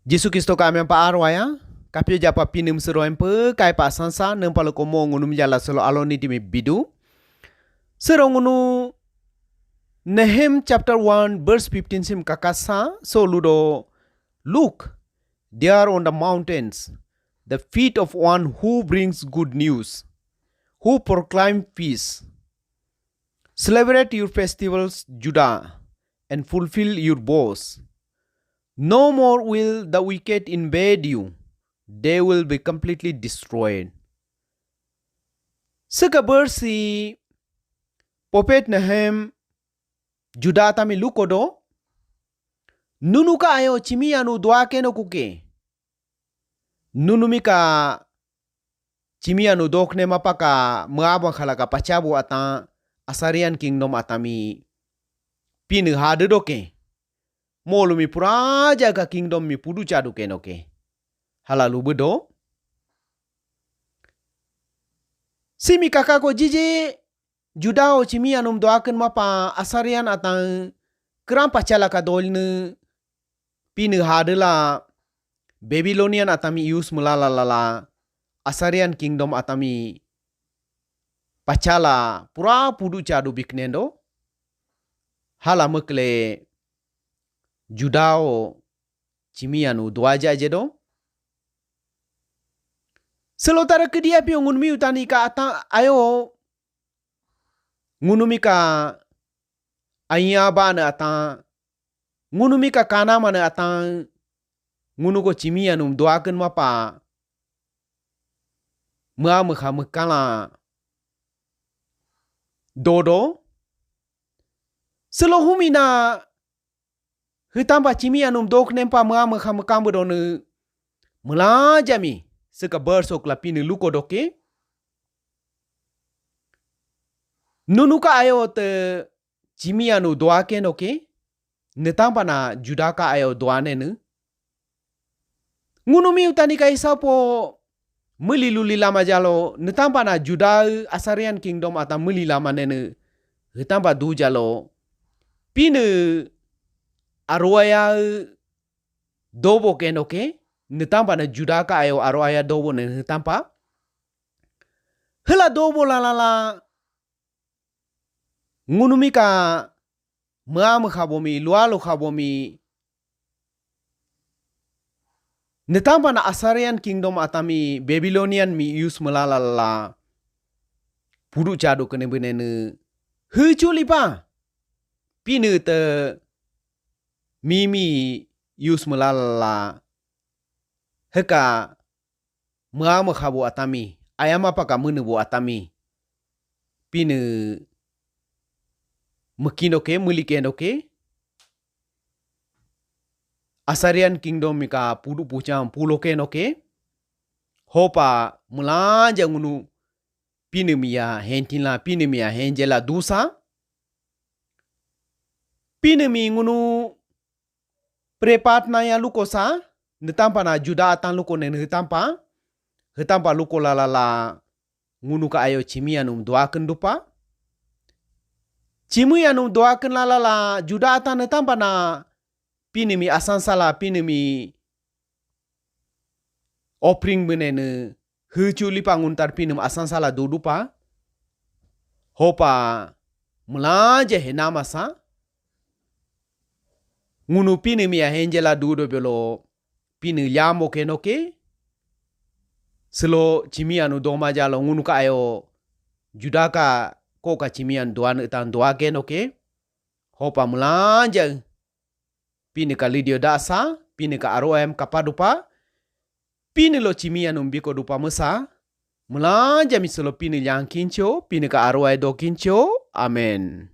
Jesu Kristo kami pa arwaya, kapio japa pinim seroem pe kai pa sansa nem palo komo ngunum jala selo aloni dimi bidu. Serongunu Nahum chapter 1 verse 15 sim kakasa so ludo look there on the mountains the feet of one who brings good news, who proclaim peace. Celebrate your festivals, Judah, and fulfill your vows. No more will the wicked invade you. They will be completely destroyed. Sekabar si Prophet Nahum Judah tami lukodo nunuka ayo chimi anu doake no kuke. Nunumika chimi anu dokne mapaka muabang khalaka pachabu ata Assyrian kingdom atami pinu hade doke. Molu mi puraja ka kingdom mi pudu chadu kenoke. Halalu bedo. Simi kakako jiji Judao chimi anum doaken mapa Assyrian atang keram pachala ka dolne pinu hade la Babylonian atami yus mulala lala Assyrian kingdom atami pachala pura pudu chadu biknendo. Hala mekle Judao chimianu doaja jedo. Selotara kedia pio ngunmi utani ka ata ayo ngunumi ka ayaba na ata ngunumi ka kana mana ata ngunuko chimianu doaken mapa mua mekha mekala dodo selohumina hitamba chimianu dok nempa mua mekha mekambo donu melajami seka bersok lapini luko doke nunuka ayo te chimianu doake noke netamba na judaka ayo doane ne ngunumi utani ka isapo meliluli lama jalo netamba na juda Assyrian kingdom ata meli lama nene netamba du jalo pine arwaya dobo kenoke netamba na judaka ayo arwaya dobo ne netamba hela dobo la ngunumi ka maam khabomi lualo khabomi netamba na Assyrian kingdom atami Babylonian mi yus melala la pudu chadu kene benene hechuli pa pine te mimi yus melala heka maam khabo atami ayama pa ka menubo atami pine mekinoke mulikenoke Assyrian kingdom mika pudu pucham puloke noke hopa mulanja ngunu pinemia hentinla pinemia henjela dusa pinemi ngunu prepatna ya lukosa netampa na juda atan luko ne hetampa luko la ngunu ka ayo chimianum doaken dupa Chimuyanum doaken la juda atan netampa na pinemi asansala pinemi offering benene hechuli panguntar pinem asansala dudupa hopa melaje henamasa ngunu pinemi ya henjela dudo belo pine llamo kenoke selo chimianu doma jalo ngunu ka ayo judaka koka chimian doan etan doake noke hopa melaje pine ka lidio dasa pine ka aroem kapadupa pine lo chimian umbiko dupa mesa melaje miselo pine yang kincho pine ka aroe do kincho amen.